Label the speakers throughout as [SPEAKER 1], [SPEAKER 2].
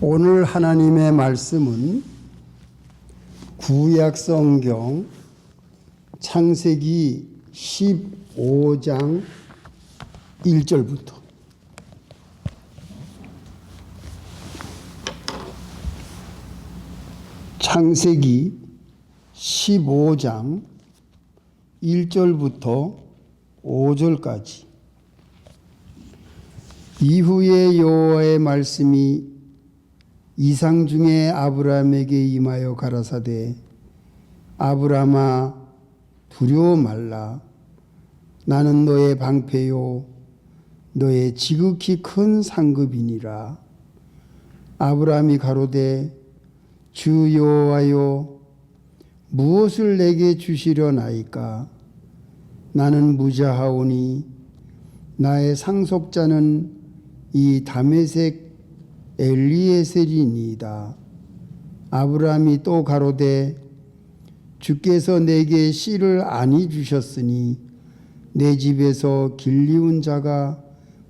[SPEAKER 1] 오늘 하나님의 말씀은 구약 성경 창세기 15장 1절부터 창세기 15장 1절부터 5절까지 이후에 여호와의 말씀이 이상 중에 아브라함에게 임하여 가라사대 아브라함아 두려워 말라. 나는 너의 방패요 너의 지극히 큰 상급이니라. 아브라함이 가로되 주 여호와여 무엇을 내게 주시려나이까. 나는 무자하오니 나의 상속자는 이 다메섹 엘리에셀이니이다. 아브라함이 또 가로되 주께서 내게 씨를 아니 주셨으니 내 집에서 길리운 자가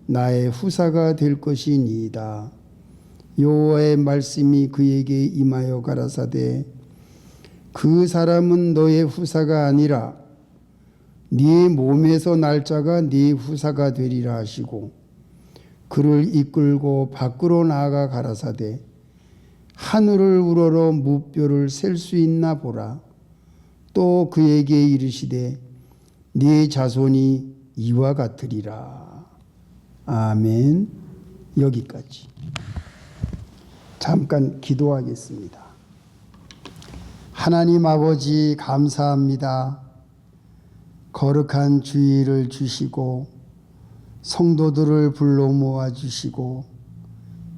[SPEAKER 1] 나의 후사가 될 것이니이다. 여호와의 말씀이 그에게 임하여 가라사대 그 사람은 너의 후사가 아니라 네 몸에서 날 자가 네 후사가 되리라 하시고 그를 이끌고 밖으로 나아가 가라사대 하늘을 우러러 무뼈를 셀 수 있나 보라. 또 그에게 이르시되 네 자손이 이와 같으리라. 아멘. 여기까지. 잠깐 기도하겠습니다. 하나님 아버지 감사합니다. 거룩한 주일을 주시고 성도들을 불러 모아주시고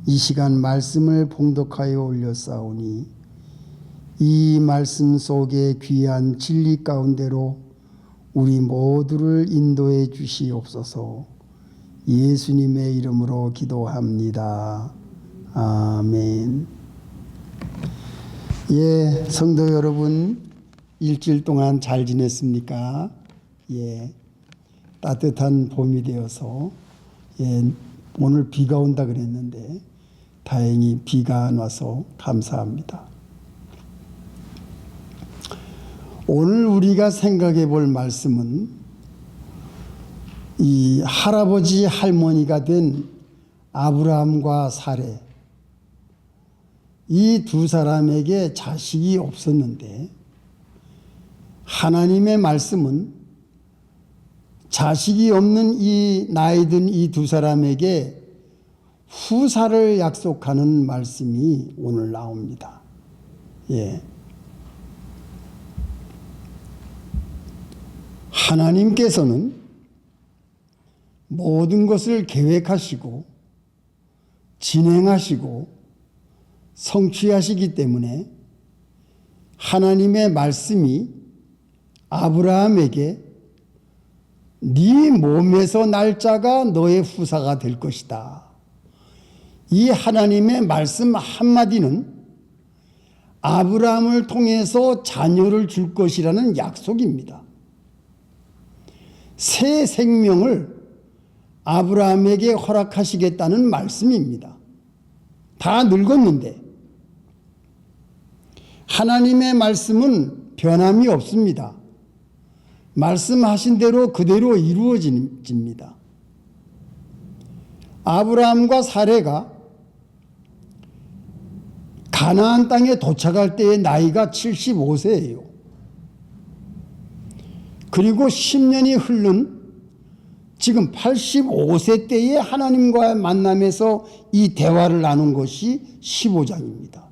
[SPEAKER 1] 이 시간 말씀을 봉독하여 올렸사오니 이 말씀 속에 귀한 진리 가운데로 우리 모두를 인도해 주시옵소서. 예수님의 이름으로 기도합니다. 아멘. 예, 성도 여러분 일주일 동안 잘 지냈습니까? 예. 따뜻한 봄이 되어서 오늘 비가 온다 그랬는데 다행히 비가 안 와서 감사합니다. 오늘 우리가 생각해 볼 말씀은 이 할아버지 할머니가 된 아브라함과 사레 이 두 사람에게 자식이 없었는데 하나님의 말씀은 자식이 없는 이 나이 든 이 두 사람에게 후사를 약속하는 말씀이 오늘 나옵니다. 예. 하나님께서는 모든 것을 계획하시고 진행하시고 성취하시기 때문에 하나님의 말씀이 아브라함에게 네 몸에서 날 자가 너의 후사가 될 것이다. 이 하나님의 말씀 한마디는 아브라함을 통해서 자녀를 줄 것이라는 약속입니다. 새 생명을 아브라함에게 허락하시겠다는 말씀입니다. 다 늙었는데 하나님의 말씀은 변함이 없습니다. 말씀하신 대로 그대로 이루어집니다. 아브라함과 사레가 가나안 땅에 도착할 때의 나이가 75세예요. 그리고 10년이 흐른 지금 85세 때에 하나님과의 만남에서 이 대화를 나눈 것이 15장입니다.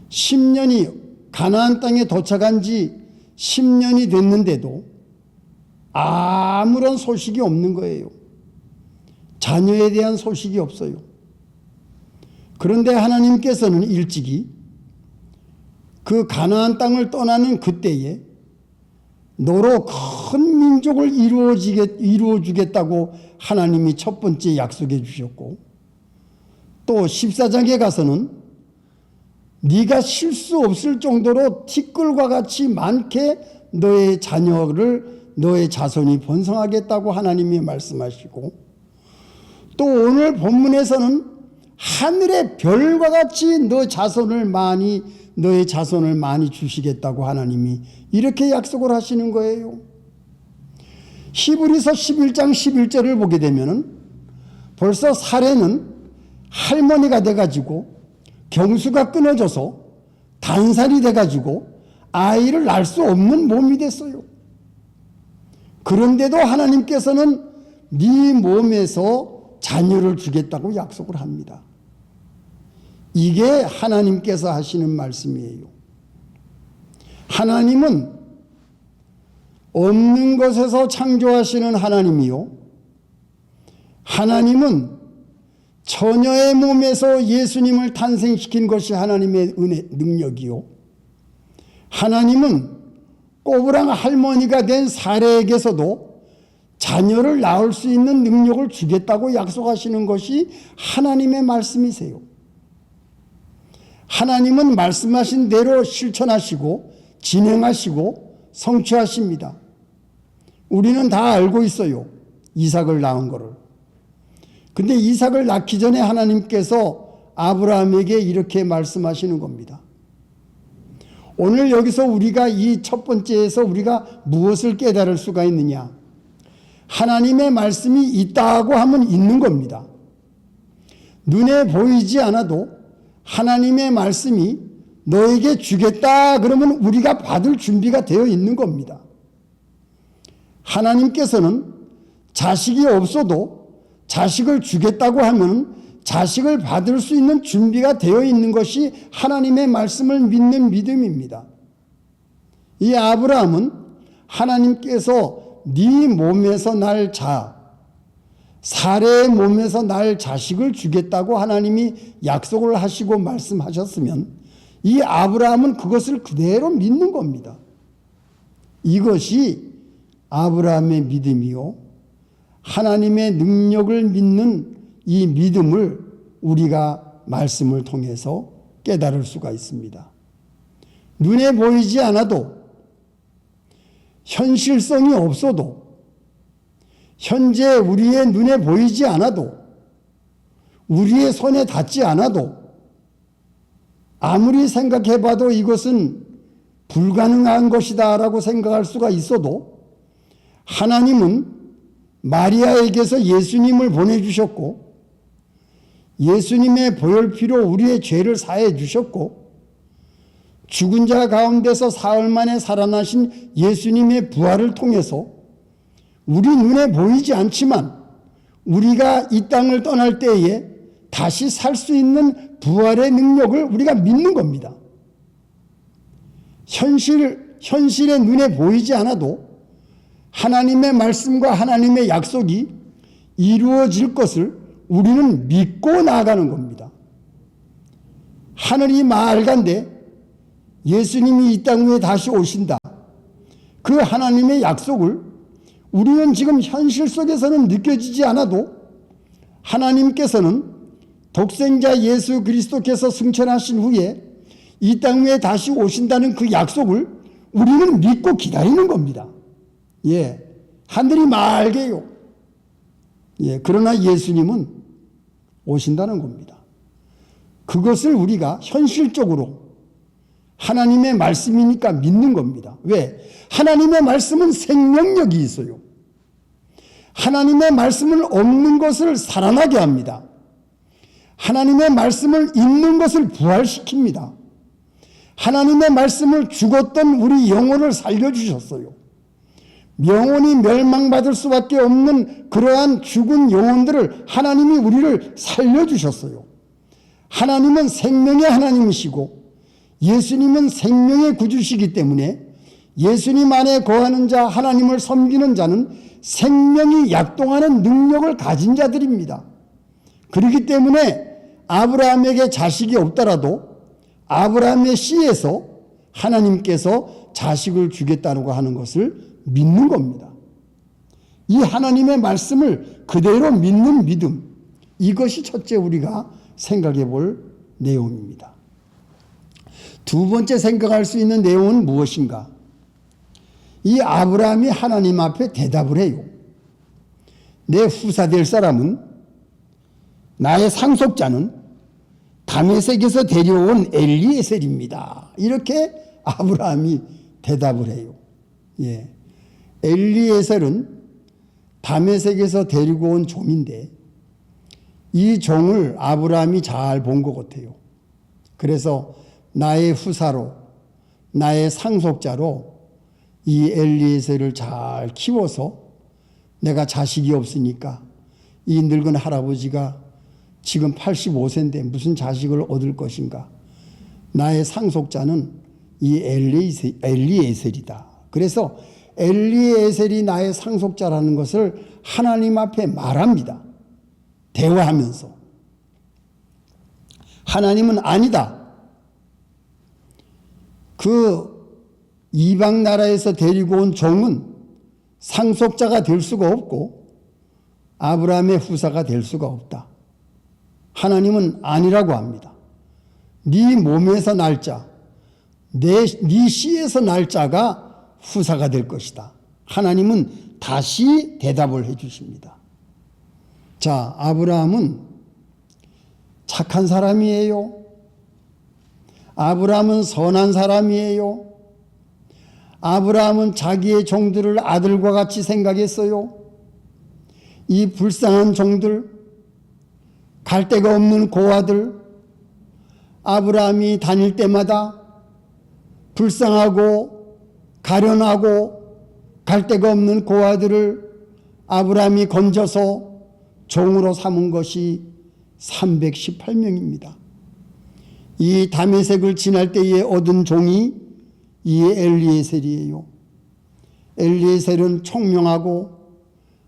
[SPEAKER 1] 10년이 가나안 땅에 도착한 지 10년이 됐는데도 아무런 소식이 없는 거예요. 자녀에 대한 소식이 없어요. 그런데 하나님께서는 일찍이 그 가나안 땅을 떠나는 그때에 너로 큰 민족을 이루어주겠다고 하나님이 첫 번째 약속해 주셨고 또 14장에 가서는 네가 쉴 수 없을 정도로 티끌과 같이 많게 너의 자녀를 너의 자손이 번성하겠다고 하나님이 말씀하시고 또 오늘 본문에서는 하늘의 별과 같이 너의 자손을 많이 주시겠다고 하나님이 이렇게 약속을 하시는 거예요. 히브리서 11장 11절을 보게 되면은 벌써 사례는 할머니가 돼가지고 경수가 끊어져서 단살이 돼가지고 아이를 낳을 수 없는 몸이 됐어요. 그런데도 하나님께서는 네 몸에서 자녀를 주겠다고 약속을 합니다. 이게 하나님께서 하시는 말씀이에요. 하나님은 없는 것에서 창조하시는 하나님이요, 하나님은 처녀의 몸에서 예수님을 탄생시킨 것이 하나님의 은혜 능력이요, 하나님은 꼬부랑 할머니가 된 사례에게서도 자녀를 낳을 수 있는 능력을 주겠다고 약속하시는 것이 하나님의 말씀이세요. 하나님은 말씀하신 대로 실천하시고 진행하시고 성취하십니다. 우리는 다 알고 있어요, 이삭을 낳은 거를. 근데 이삭을 낳기 전에 하나님께서 아브라함에게 이렇게 말씀하시는 겁니다. 오늘 여기서 우리가 이 첫 번째에서 우리가 무엇을 깨달을 수가 있느냐? 하나님의 말씀이 있다고 하면 있는 겁니다. 눈에 보이지 않아도 하나님의 말씀이 너에게 주겠다 그러면 우리가 받을 준비가 되어 있는 겁니다. 하나님께서는 자식이 없어도 자식을 주겠다고 하면 자식을 받을 수 있는 준비가 되어 있는 것이 하나님의 말씀을 믿는 믿음입니다. 이 아브라함은 하나님께서 네 몸에서 날 사레의 몸에서 날 자식을 주겠다고 하나님이 약속을 하시고 말씀하셨으면 이 아브라함은 그것을 그대로 믿는 겁니다. 이것이 아브라함의 믿음이요, 하나님의 능력을 믿는 이 믿음을 우리가 말씀을 통해서 깨달을 수가 있습니다. 눈에 보이지 않아도, 현실성이 없어도, 현재 우리의 눈에 보이지 않아도, 우리의 손에 닿지 않아도, 아무리 생각해봐도 이것은 불가능한 것이다 라고 생각할 수가 있어도 하나님은 마리아에게서 예수님을 보내주셨고 예수님의 보혈피로 우리의 죄를 사해 주셨고 죽은 자 가운데서 사흘 만에 살아나신 예수님의 부활을 통해서 우리 눈에 보이지 않지만 우리가 이 땅을 떠날 때에 다시 살 수 있는 부활의 능력을 우리가 믿는 겁니다. 현실의 눈에 보이지 않아도 하나님의 말씀과 하나님의 약속이 이루어질 것을 우리는 믿고 나아가는 겁니다. 하늘이 맑은데 예수님이 이 땅 위에 다시 오신다. 그 하나님의 약속을 우리는 지금 현실 속에서는 느껴지지 않아도 하나님께서는 독생자 예수 그리스도께서 승천하신 후에 이 땅 위에 다시 오신다는 그 약속을 우리는 믿고 기다리는 겁니다. 예, 하늘이 맑게요. 예, 그러나 예수님은 오신다는 겁니다. 그것을 우리가 현실적으로 하나님의 말씀이니까 믿는 겁니다. 왜? 하나님의 말씀은 생명력이 있어요. 하나님의 말씀은 없는 것을 살아나게 합니다. 하나님의 말씀을 있는 것을 부활시킵니다. 하나님의 말씀을 죽었던 우리 영혼을 살려주셨어요. 영혼이 멸망받을 수밖에 없는 그러한 죽은 영혼들을 하나님이 우리를 살려주셨어요. 하나님은 생명의 하나님이시고 예수님은 생명의 구주시기 때문에 예수님 안에 거하는 자, 하나님을 섬기는 자는 생명이 약동하는 능력을 가진 자들입니다. 그렇기 때문에 아브라함에게 자식이 없더라도 아브라함의 씨에서 하나님께서 자식을 주겠다고 하는 것을 믿는 겁니다. 이 하나님의 말씀을 그대로 믿는 믿음, 이것이 첫째 우리가 생각해 볼 내용입니다. 두 번째 생각할 수 있는 내용은 무엇인가? 이 아브라함이 하나님 앞에 대답을 해요. 내 후사 될 사람은, 나의 상속자는 다메섹에서 데려온 엘리에셀입니다. 이렇게 아브라함이 대답을 해요. 예. 엘리에셀은 다메섹에서 데리고 온 종인데 이 종을 아브라함이 잘 본 것 같아요. 그래서 나의 후사로, 나의 상속자로 이 엘리에셀을 잘 키워서 내가 자식이 없으니까 이 늙은 할아버지가 지금 85세인데 무슨 자식을 얻을 것인가. 나의 상속자는 이 엘리에셀이다. 그래서 엘리에셀이 나의 상속자라는 것을 하나님 앞에 말합니다. 대화하면서. 하나님은 아니다. 그 이방 나라에서 데리고 온 종은 상속자가 될 수가 없고 아브라함의 후사가 될 수가 없다. 하나님은 아니라고 합니다. 네 몸에서 날 자, 네 씨에서 날 자가 후사가 될 것이다. 하나님은 다시 대답을 해 주십니다. 자, 아브라함은 착한 사람이에요. 아브라함은 선한 사람이에요. 아브라함은 자기의 종들을 아들과 같이 생각했어요. 이 불쌍한 종들, 갈 데가 없는 고아들, 아브라함이 다닐 때마다 불쌍하고 가련하고 갈 데가 없는 고아들을 아브라함이 건져서 종으로 삼은 것이 318명입니다. 이 다메섹을 지날 때에 얻은 종이 이 엘리에셀이에요. 엘리에셀은 총명하고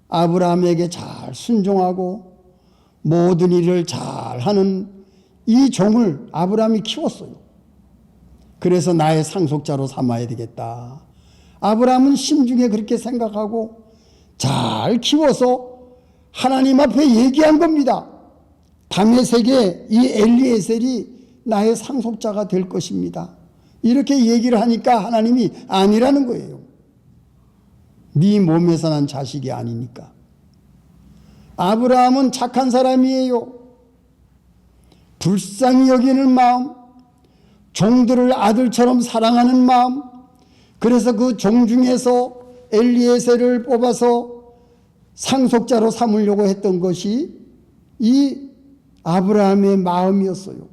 [SPEAKER 1] 아브라함에게 잘 순종하고 모든 일을 잘하는 이 종을 아브라함이 키웠어요. 그래서 나의 상속자로 삼아야 되겠다. 아브라함은 심중에 그렇게 생각하고 잘 키워서 하나님 앞에 얘기한 겁니다. 다메섹의 이 엘리에셀이 나의 상속자가 될 것입니다. 이렇게 얘기를 하니까 하나님이 아니라는 거예요. 네 몸에서 난 자식이 아니니까. 아브라함은 착한 사람이에요. 불쌍히 여기는 마음, 종들을 아들처럼 사랑하는 마음, 그래서 그 종 중에서 엘리에셀을 뽑아서 상속자로 삼으려고 했던 것이 이 아브라함의 마음이었어요.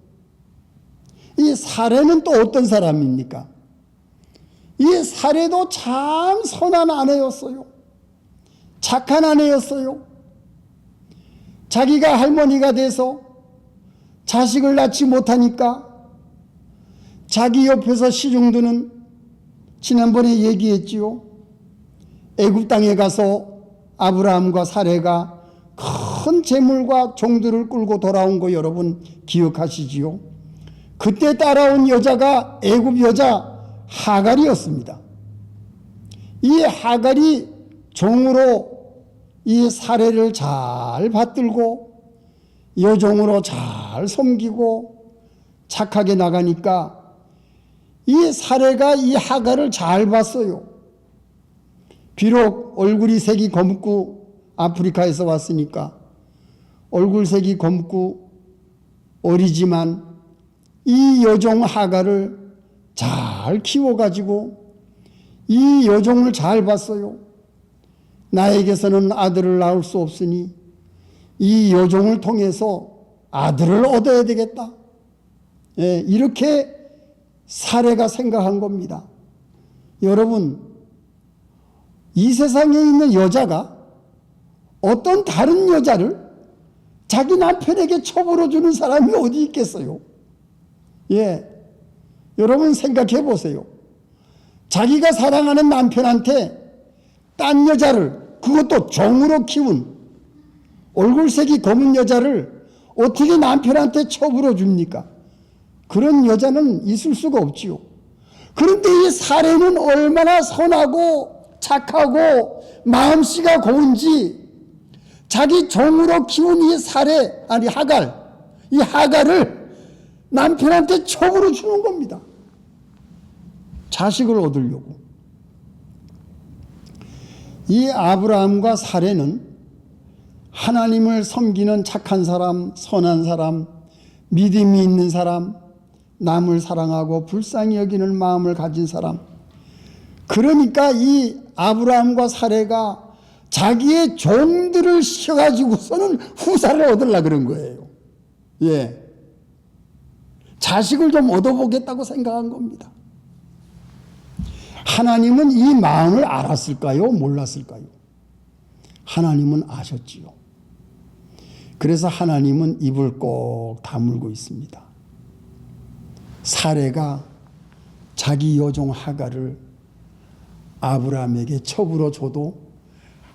[SPEAKER 1] 이 사레는 또 어떤 사람입니까? 이 사레도 참 선한 아내였어요. 착한 아내였어요. 자기가 할머니가 돼서 자식을 낳지 못하니까 자기 옆에서 시중드는, 지난번에 얘기했지요. 애굽 땅에 가서 아브라함과 사레가 큰 재물과 종들을 끌고 돌아온 거 여러분 기억하시지요? 그때 따라온 여자가 애굽 여자 하갈이었습니다. 이 하갈이 종으로 이 사레를 잘 받들고 여종으로 잘 섬기고 착하게 나가니까 이 사레가 이 하갈을 잘 봤어요. 비록 얼굴이 색이 검고 아프리카에서 왔으니까 얼굴색이 검고 어리지만 이 여종 하갈을 잘 키워가지고 이 여종을 잘 봤어요. 나에게서는 아들을 낳을 수 없으니 이 여종을 통해서 아들을 얻어야 되겠다. 예, 이렇게 사례가 생각한 겁니다. 여러분, 이 세상에 있는 여자가 어떤 다른 여자를 자기 남편에게 첩으로 주는 사람이 어디 있겠어요? 예, 여러분 생각해 보세요. 자기가 사랑하는 남편한테 딴 여자를, 그것도 종으로 키운 얼굴색이 검은 여자를 어떻게 남편한테 첩으로 줍니까? 그런 여자는 있을 수가 없지요. 그런데 이 사례는 얼마나 선하고 착하고 마음씨가 고운지 자기 종으로 키운 이 사례, 아니 하갈, 이 하갈을 남편한테 첩으로 주는 겁니다. 자식을 얻으려고. 이 아브라함과 사례는 하나님을 섬기는 착한 사람, 선한 사람, 믿음이 있는 사람, 남을 사랑하고 불쌍히 여기는 마음을 가진 사람. 그러니까 이 아브라함과 사레가 자기의 종들을 시켜가지고서는 후사를 얻으려고 그런 거예요. 예. 자식을 좀 얻어보겠다고 생각한 겁니다. 하나님은 이 마음을 알았을까요? 몰랐을까요? 하나님은 아셨지요. 그래서 하나님은 입을 꼭 다물고 있습니다. 사레가 자기 여종 하갈을 아브라함에게 첩으로 줘도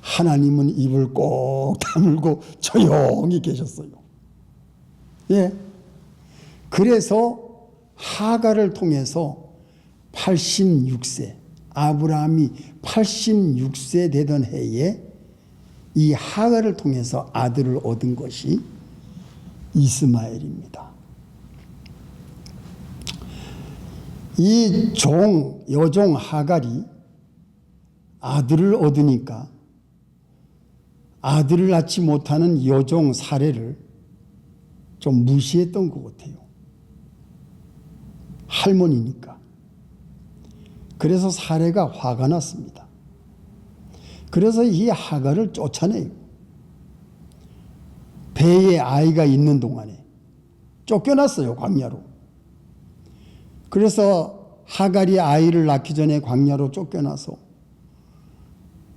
[SPEAKER 1] 하나님은 입을 꼭 다물고 조용히 계셨어요. 예. 그래서 하갈을 통해서 86세, 아브라함이 86세 되던 해에 이 하갈을 통해서 아들을 얻은 것이 이스마엘입니다. 이 여종 하갈이 아들을 얻으니까 아들을 낳지 못하는 여종 사레를 좀 무시했던 것 같아요. 할머니니까. 그래서 사레가 화가 났습니다. 그래서 이 하갈을 쫓아내요. 배에 아이가 있는 동안에 쫓겨났어요, 광야로. 그래서 하갈이 아이를 낳기 전에 광야로 쫓겨나서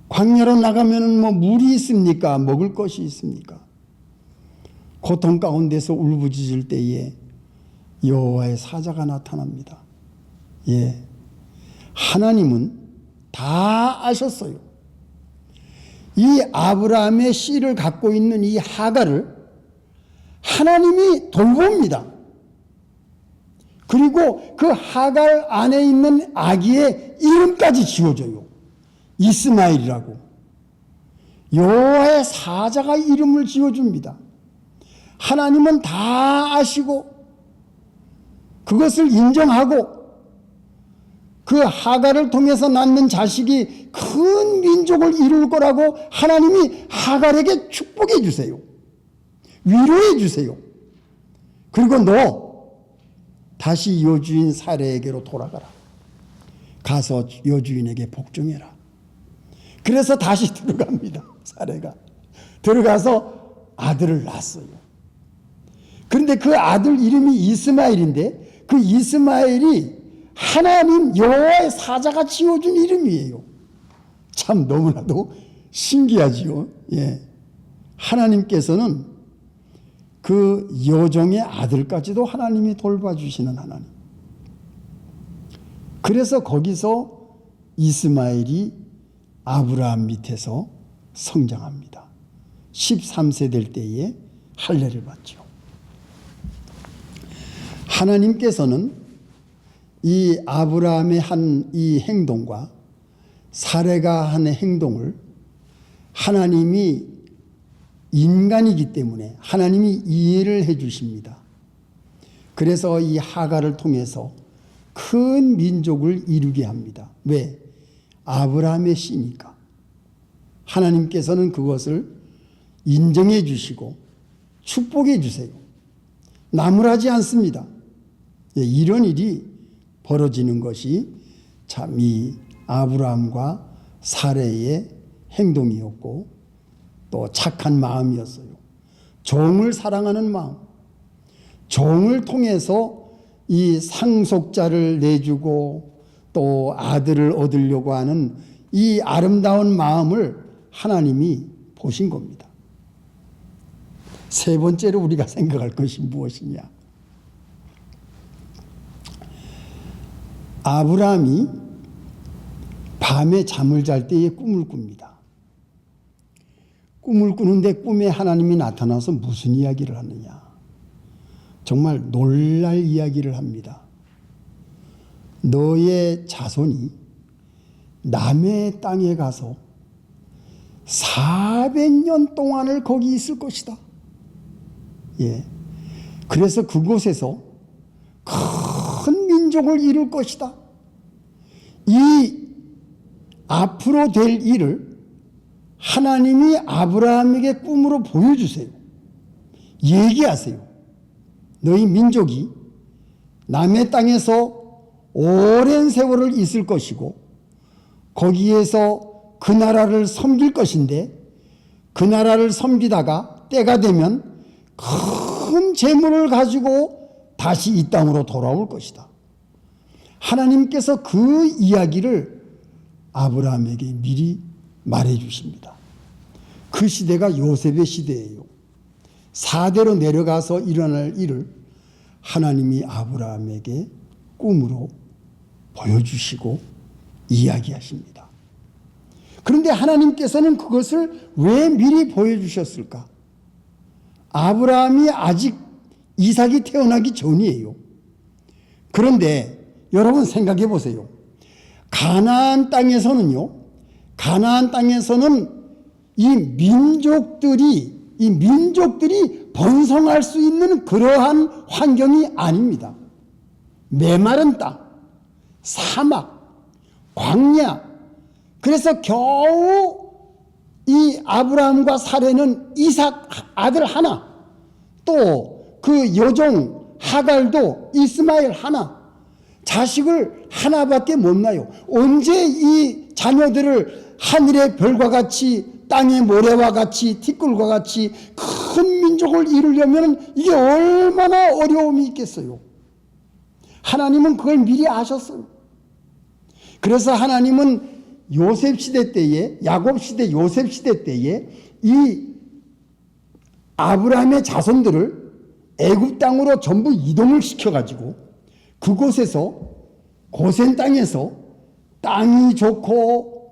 [SPEAKER 1] 광야로 나가면 뭐 물이 있습니까? 먹을 것이 있습니까? 고통 가운데서 울부짖을 때에 여호와의 사자가 나타납니다. 예, 하나님은 다 아셨어요. 이 아브라함의 씨를 갖고 있는 이 하갈을 하나님이 돌봅니다. 그리고 그 하갈 안에 있는 아기의 이름까지 지어줘요. 이스마엘이라고. 여호와의 사자가 이름을 지어줍니다. 하나님은 다 아시고 그것을 인정하고 그 하갈을 통해서 낳는 자식이 큰 민족을 이룰 거라고 하나님이 하갈에게 축복해 주세요. 위로해 주세요. 그리고 너 다시 여주인 사레에게로 돌아가라. 가서 여주인에게 복종해라. 그래서 다시 들어갑니다. 사레가. 들어가서 아들을 낳았어요. 그런데 그 아들 이름이 이스마엘인데 그 이스마엘이 하나님 여호와의 사자가 지어준 이름이에요. 참 너무나도 신기하지요. 예. 하나님께서는 그 여종의 아들까지도 하나님이 돌봐주시는 하나님. 그래서 거기서 이스마엘이 아브라함 밑에서 성장합니다. 13세 될 때에 할례를 받죠. 하나님께서는 이 아브라함의 한 이 행동과 사레가 한 행동을 하나님이 인간이기 때문에 하나님이 이해를 해 주십니다. 그래서 이 하갈을 통해서 큰 민족을 이루게 합니다. 왜? 아브라함의 씨니까. 하나님께서는 그것을 인정해 주시고 축복해 주세요. 나무라지 않습니다. 이런 일이 벌어지는 것이 참 이 아브라함과 사레의 행동이었고 또 착한 마음이었어요. 종을 사랑하는 마음. 종을 통해서 이 상속자를 내주고 또 아들을 얻으려고 하는 이 아름다운 마음을 하나님이 보신 겁니다. 세 번째로 우리가 생각할 것이 무엇이냐? 아브라함이 밤에 잠을 잘 때에 꿈을 꿉니다. 꿈을 꾸는데 꿈에 하나님이 나타나서 무슨 이야기를 하느냐? 정말 놀랄 이야기를 합니다. 너의 자손이 남의 땅에 가서 400년 동안을 거기 있을 것이다. 예. 그래서 그곳에서 큰 민족을 이룰 것이다. 이 앞으로 될 일을 하나님이 아브라함에게 꿈으로 보여주세요. 얘기하세요. 너희 민족이 남의 땅에서 오랜 세월을 있을 것이고 거기에서 그 나라를 섬길 것인데 그 나라를 섬기다가 때가 되면 큰 재물을 가지고 다시 이 땅으로 돌아올 것이다. 하나님께서 그 이야기를 아브라함에게 미리 말해 주십니다. 그 시대가 요셉의 시대예요. 4대로 내려가서 일어날 일을 하나님이 아브라함에게 꿈으로 보여주시고 이야기하십니다. 그런데 하나님께서는 그것을 왜 미리 보여주셨을까? 아브라함이 아직 이삭이 태어나기 전이에요. 그런데 여러분 생각해 보세요. 가나안 땅에서는 이 민족들이 번성할 수 있는 그러한 환경이 아닙니다. 메마른 땅, 사막, 광야. 그래서 겨우 이 아브라함과 사레는 이삭 아들 하나, 또 그 여종 하갈도 이스마엘 하나, 자식을 하나밖에 못 낳아요. 언제 이 자녀들을 하늘의 별과 같이 땅의 모래와 같이 티끌과 같이 큰 민족을 이루려면 이게 얼마나 어려움이 있겠어요. 하나님은 그걸 미리 아셨어요. 그래서 하나님은 요셉 시대 때에, 야곱 시대, 요셉 시대 때에 이 아브라함의 자손들을 애굽 땅으로 전부 이동을 시켜가지고 그곳에서 고센 땅에서 땅이 좋고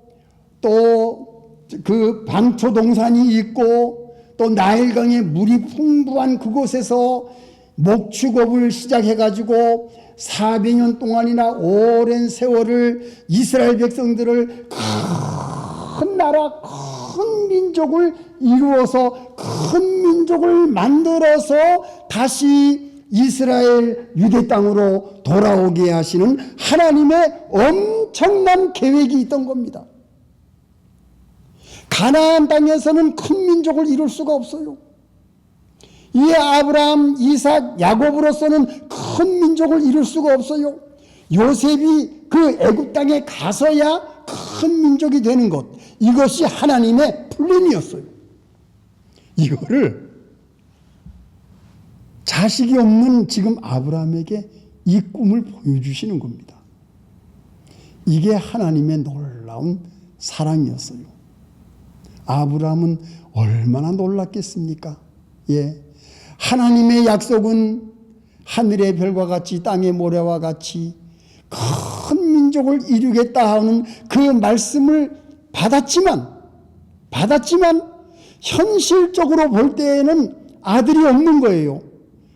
[SPEAKER 1] 또 그 방초동산이 있고 또 나일강에 물이 풍부한 그곳에서 목축업을 시작해가지고 400년 동안이나 오랜 세월을 이스라엘 백성들을 큰 나라, 큰 민족을 이루어서 큰 민족을 만들어서 다시 이스라엘 유대 땅으로 돌아오게 하시는 하나님의 엄청난 계획이 있던 겁니다. 가나안 땅에서는 큰 민족을 이룰 수가 없어요. 이 아브라함, 이삭, 야곱으로서는 큰 민족을 이룰 수가 없어요. 요셉이 그 애굽 땅에 가서야 큰 민족이 되는 것, 이것이 하나님의 플랜이었어요. 이거를 자식이 없는 지금 아브라함에게 이 꿈을 보여주시는 겁니다. 이게 하나님의 놀라운 사랑이었어요. 아브라함은 얼마나 놀랐겠습니까? 예. 하나님의 약속은 하늘의 별과 같이 땅의 모래와 같이 큰 민족을 이루겠다 하는 그 말씀을 받았지만 현실적으로 볼 때에는 아들이 없는 거예요.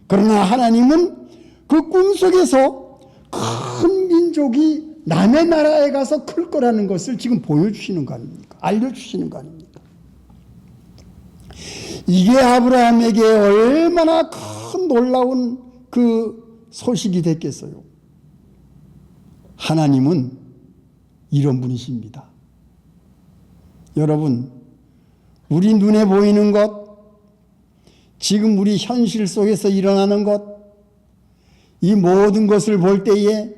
[SPEAKER 1] 그러나 하나님은 그 꿈속에서 큰 민족이 남의 나라에 가서 클 거라는 것을 지금 보여주시는 거 아닙니까? 알려주시는 거 아닙니까? 이게 아브라함에게 얼마나 큰 놀라운 그 소식이 됐겠어요. 하나님은 이런 분이십니다. 여러분, 우리 눈에 보이는 것, 지금 우리 현실 속에서 일어나는 것, 이 모든 것을 볼 때에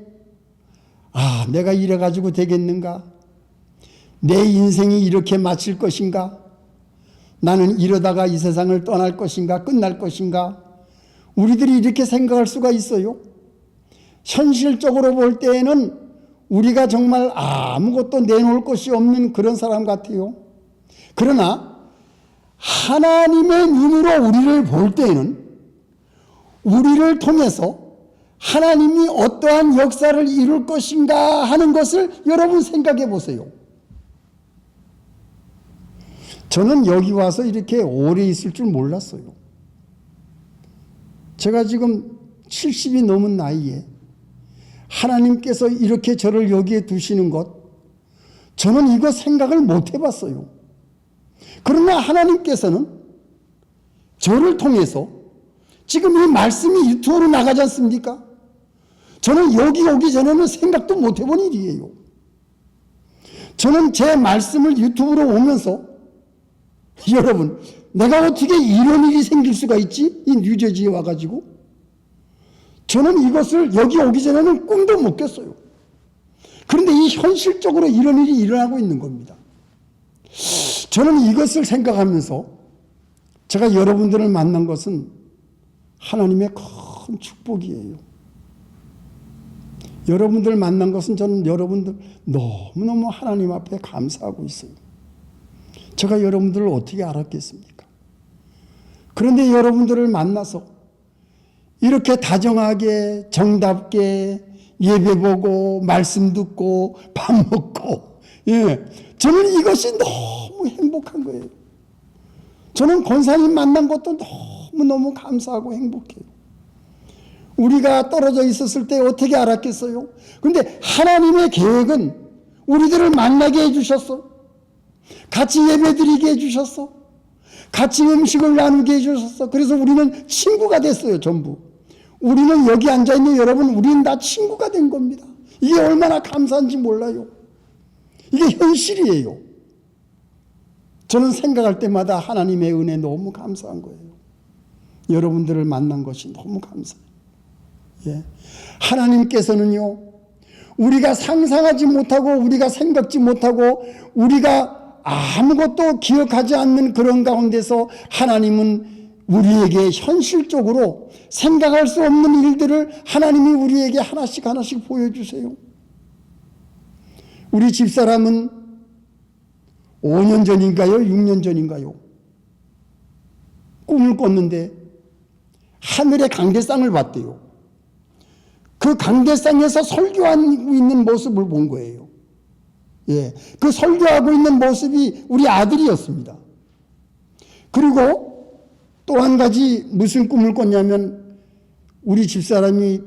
[SPEAKER 1] 내가 이래가지고 되겠는가? 내 인생이 이렇게 마칠 것인가? 나는 이러다가 이 세상을 떠날 것인가? 끝날 것인가? 우리들이 이렇게 생각할 수가 있어요. 현실적으로 볼 때에는 우리가 정말 아무것도 내놓을 것이 없는 그런 사람 같아요. 그러나 하나님의 눈으로 우리를 볼 때에는 우리를 통해서 하나님이 어떠한 역사를 이룰 것인가 하는 것을 여러분 생각해 보세요. 저는 여기 와서 이렇게 오래 있을 줄 몰랐어요. 제가 지금 70이 넘은 나이에 하나님께서 이렇게 저를 여기에 두시는 것, 저는 이거 생각을 못 해봤어요. 그러나 하나님께서는 저를 통해서 지금 이 말씀이 유튜브로 나가지 않습니까? 저는 여기 오기 전에는 생각도 못 해본 일이에요. 저는 제 말씀을 유튜브로 오면서 여러분, 내가 어떻게 이런 일이 생길 수가 있지? 이 뉴저지에 와가지고 저는 이것을 여기 오기 전에는 꿈도 못 꿨어요. 그런데 이 현실적으로 이런 일이 일어나고 있는 겁니다. 저는 이것을 생각하면서 제가 여러분들을 만난 것은 하나님의 큰 축복이에요. 여러분들 만난 것은 저는 여러분들 너무너무 하나님 앞에 감사하고 있어요. 제가 여러분들을 어떻게 알았겠습니까? 그런데 여러분들을 만나서 이렇게 다정하게 정답게 예배 보고 말씀 듣고 밥 먹고, 저는 이것이 너무 행복한 거예요. 저는 권사님 만난 것도 너무너무 감사하고 행복해요. 우리가 떨어져 있었을 때 어떻게 알았겠어요? 그런데 하나님의 계획은 우리들을 만나게 해주셨어. 같이 예배드리게 해주셨어. 같이 음식을 나누게 해주셨어. 그래서 우리는 친구가 됐어요, 전부. 우리는 여기 앉아있는 여러분, 우리는 다 친구가 된 겁니다. 이게 얼마나 감사한지 몰라요. 이게 현실이에요. 저는 생각할 때마다 하나님의 은혜 너무 감사한 거예요. 여러분들을 만난 것이 너무 감사해요. 하나님께서는요, 우리가 상상하지 못하고 우리가 생각지 못하고 우리가 아무것도 기억하지 않는 그런 가운데서 하나님은 우리에게 현실적으로 생각할 수 없는 일들을 하나님이 우리에게 하나씩 하나씩 보여주세요. 우리 집사람은 5년 전인가요? 6년 전인가요? 꿈을 꿨는데 하늘의 강대상을 봤대요. 그 강대상에서 설교하고 있는 모습을 본 거예요. 그 설교하고 있는 모습이 우리 아들이었습니다. 그리고 또 한 가지 무슨 꿈을 꿨냐면 우리 집사람이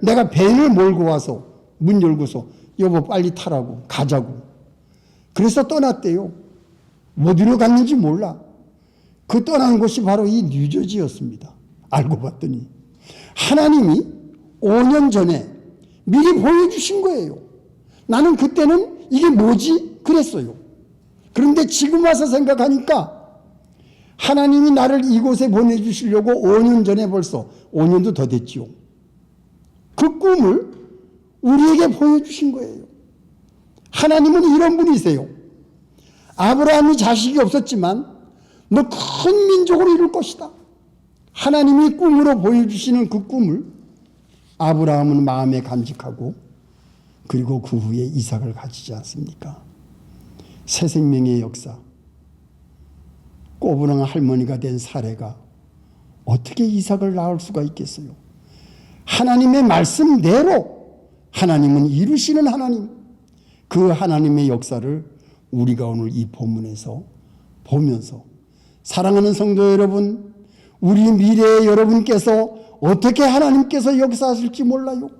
[SPEAKER 1] 내가 밴을 몰고 와서 문 열고서 여보 빨리 타라고 가자고. 그래서 떠났대요. 어디로 갔는지 몰라. 그 떠난 곳이 바로 이 뉴저지였습니다. 알고 봤더니 하나님이 5년 전에 미리 보여주신 거예요. 나는 그때는 이게 뭐지? 그랬어요. 그런데 지금 와서 생각하니까 하나님이 나를 이곳에 보내주시려고 5년 전에 벌써 5년도 더 됐지요. 그 꿈을 우리에게 보여주신 거예요. 하나님은 이런 분이세요. 아브라함이 자식이 없었지만 너 큰 민족으로 이룰 것이다. 하나님이 꿈으로 보여주시는 그 꿈을 아브라함은 마음에 감직하고 그리고 그 후에 이삭을 가지지 않습니까? 새 생명의 역사. 꼬부랑 할머니가 된 사례가 어떻게 이삭을 낳을 수가 있겠어요? 하나님의 말씀대로 하나님은 이루시는 하나님, 그 하나님의 역사를 우리가 오늘 이 본문에서 보면서 사랑하는 성도 여러분, 우리 미래의 여러분께서 어떻게 하나님께서 역사하실지 몰라요.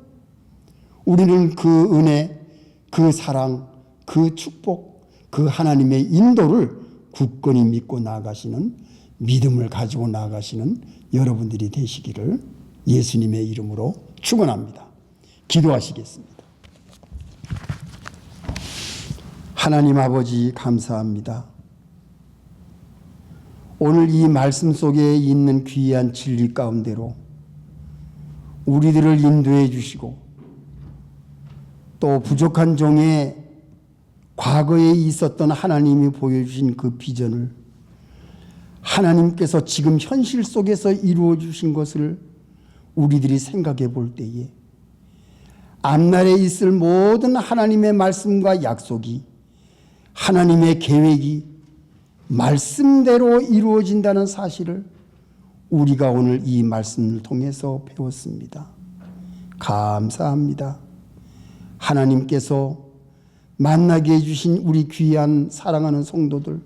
[SPEAKER 1] 우리는 그 은혜, 그 사랑, 그 축복, 그 하나님의 인도를 굳건히 믿고 나아가시는, 믿음을 가지고 나아가시는 여러분들이 되시기를 예수님의 이름으로 축원합니다. 기도하시겠습니다. 하나님 아버지 감사합니다. 오늘 이 말씀 속에 있는 귀한 진리 가운데로 우리들을 인도해 주시고 또 부족한 종의 과거에 있었던 하나님이 보여주신 그 비전을 하나님께서 지금 현실 속에서 이루어 주신 것을 우리들이 생각해 볼 때에 앞날에 있을 모든 하나님의 말씀과 약속이 하나님의 계획이 말씀대로 이루어진다는 사실을 우리가 오늘 이 말씀을 통해서 배웠습니다. 감사합니다. 하나님께서 만나게 해주신 우리 귀한 사랑하는 성도들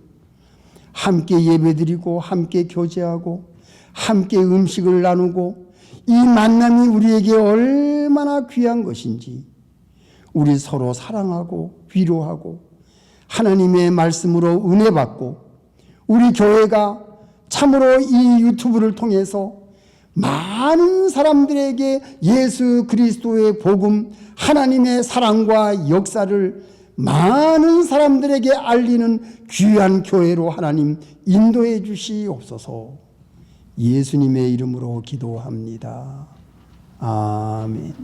[SPEAKER 1] 함께 예배드리고 함께 교제하고 함께 음식을 나누고 이 만남이 우리에게 얼마나 귀한 것인지 우리 서로 사랑하고 위로하고 하나님의 말씀으로 은혜 받고 우리 교회가 참으로 이 유튜브를 통해서 많은 사람들에게 예수 그리스도의 복음, 하나님의 사랑과 역사를 많은 사람들에게 알리는 귀한 교회로 하나님 인도해 주시옵소서. 예수님의 이름으로 기도합니다. 아멘.